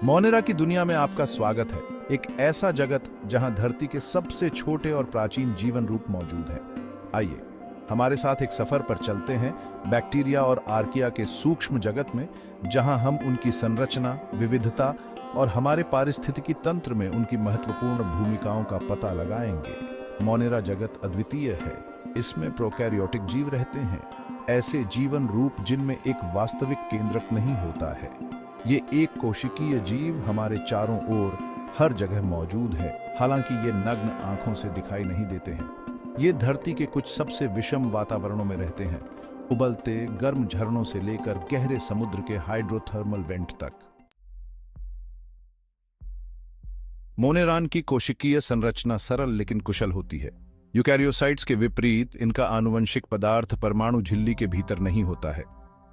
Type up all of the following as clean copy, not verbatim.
Monera की दुनिया में आपका स्वागत है। एक ऐसा जगत जहां धरती के सबसे छोटे और प्राचीन जीवन रूप मौजूद हैं। आइए हमारे साथ एक सफर पर चलते हैं बैक्टीरिया और आर्किया के सूक्ष्म जगत में, जहां हम उनकी संरचना, विविधता और हमारे पारिस्थितिकी तंत्र में उनकी महत्वपूर्ण भूमिकाओं का पता लगाएंगे। मोनेरा जगत अद्वितीय है। इसमें प्रोकैरियोटिक जीव रहते हैं, ऐसे जीवन रूप जिनमें एक वास्तविक केंद्रक नहीं होता है। ये एक कोशिकीय जीव हमारे चारों ओर हर जगह मौजूद है, हालांकि ये नग्न आंखों से दिखाई नहीं देते हैं। ये धरती के कुछ सबसे विषम वातावरणों में रहते हैं, उबलते गर्म झरनों से लेकर गहरे समुद्र के हाइड्रोथर्मल वेंट तक। मोनेरान की कोशिकीय संरचना सरल लेकिन कुशल होती है। यूकैरियोसाइट्स के विपरीत इनका आनुवंशिक पदार्थ परमाणु झिल्ली के भीतर नहीं होता है।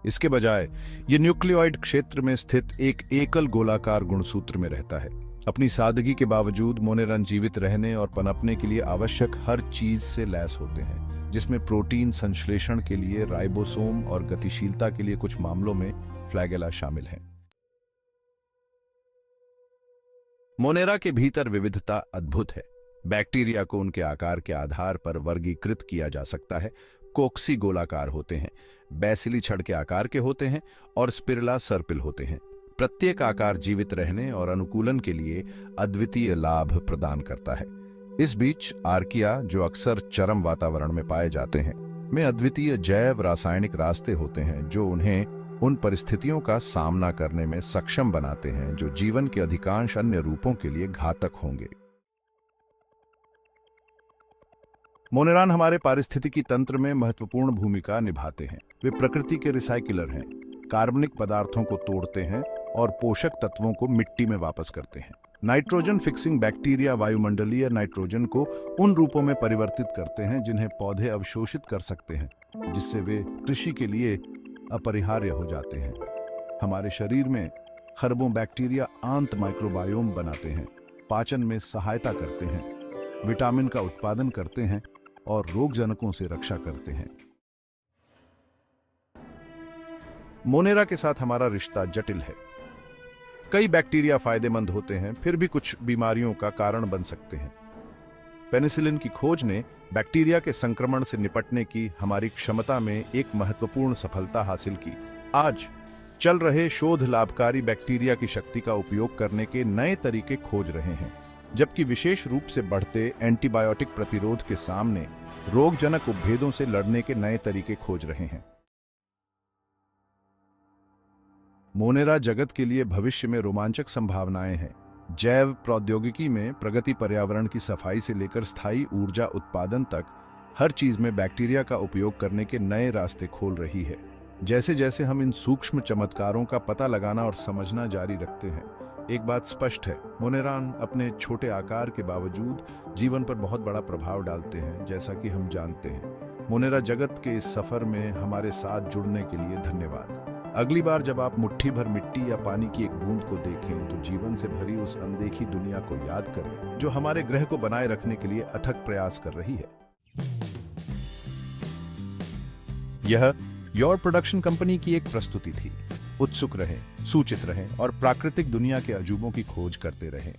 इसके बजाय ये न्यूक्लियोइड क्षेत्र में स्थित एक एकल गोलाकार गुणसूत्र में रहता है। अपनी सादगी के बावजूद मोनेरान जीवित रहने और पनपने के लिए आवश्यक हर चीज से लैस होते हैं, जिसमें प्रोटीन संश्लेषण के लिए राइबोसोम और गतिशीलता के लिए कुछ मामलों में फ्लैगेला शामिल हैं। मोनेरा के भीतर विविधता अद्भुत है। बैक्टीरिया को उनके आकार के आधार पर वर्गीकृत किया जा सकता है। कोक्सी गोलाकार होते हैं, बैसिली छड़ के आकार के होते हैं और स्पिरुला सर्पिल होते हैं। प्रत्येक आकार जीवित रहने और अनुकूलन के लिए अद्वितीय लाभ प्रदान करता है। इस बीच आर्किया, जो अक्सर चरम वातावरण में पाए जाते हैं, में अद्वितीय जैव रासायनिक रास्ते होते हैं जो उन्हें उन परिस्थितियों का सामना करने में सक्षम बनाते हैं जो जीवन के अधिकांश अन्य रूपों के लिए घातक होंगे। मोनेरान हमारे पारिस्थितिकी तंत्र में महत्वपूर्ण भूमिका निभाते हैं। वे प्रकृति के रिसाइकिलर हैं, कार्बनिक पदार्थों को तोड़ते हैं और पोषक तत्वों को मिट्टी में वापस करते हैं। नाइट्रोजन फिक्सिंग बैक्टीरिया वायुमंडलीय नाइट्रोजन को उन रूपों में परिवर्तित करते हैं जिन्हें पौधे अवशोषित कर सकते हैं, जिससे वे कृषि के लिए अपरिहार्य हो जाते हैं। हमारे शरीर में खरबों बैक्टीरिया आंत माइक्रोबायोम बनाते हैं, पाचन में सहायता करते हैं, विटामिन का उत्पादन करते हैं और रोगजनकों से रक्षा करते हैं। मोनेरा के साथ हमारा रिश्ता जटिल है। कई बैक्टीरिया फायदेमंद होते हैं, फिर भी कुछ बीमारियों का कारण बन सकते हैं। पेनिसिलिन की खोज ने बैक्टीरिया के संक्रमण से निपटने की हमारी क्षमता में एक महत्वपूर्ण सफलता हासिल की। आज चल रहे शोध लाभकारी बैक्टीरिया की शक्ति का उपयोग करने के नए तरीके खोज रहे हैं, जबकि विशेष रूप से बढ़ते एंटीबायोटिक प्रतिरोध के सामने रोगजनक उपभेदों से लड़ने के नए तरीके खोज रहे हैं। मोनेरा जगत के लिए भविष्य में रोमांचक संभावनाएं हैं। जैव प्रौद्योगिकी में प्रगति पर्यावरण की सफाई से लेकर स्थायी ऊर्जा उत्पादन तक हर चीज में बैक्टीरिया का उपयोग करने के नए रास्ते खोल रही है। जैसे जैसे हम इन सूक्ष्म चमत्कारों का पता लगाना और समझना जारी रखते हैं, एक बात स्पष्ट है, मोनेरान अपने छोटे आकार के बावजूद जीवन पर बहुत बड़ा प्रभाव डालते हैं, जैसा कि हम जानते हैं। मोनेरा जगत के इस सफर में हमारे साथ जुड़ने के लिए धन्यवाद। अगली बार जब आप मुट्ठी भर मिट्टी या पानी की एक बूंद को देखें, तो जीवन से भरी उस अनदेखी दुनिया को याद करें जो हमारे ग्रह को बनाए रखने के लिए अथक प्रयास कर रही है। यह योर प्रोडक्शन कंपनी की एक प्रस्तुति थी। उत्सुक रहें, सूचित रहें और प्राकृतिक दुनिया के अजूबों की खोज करते रहें।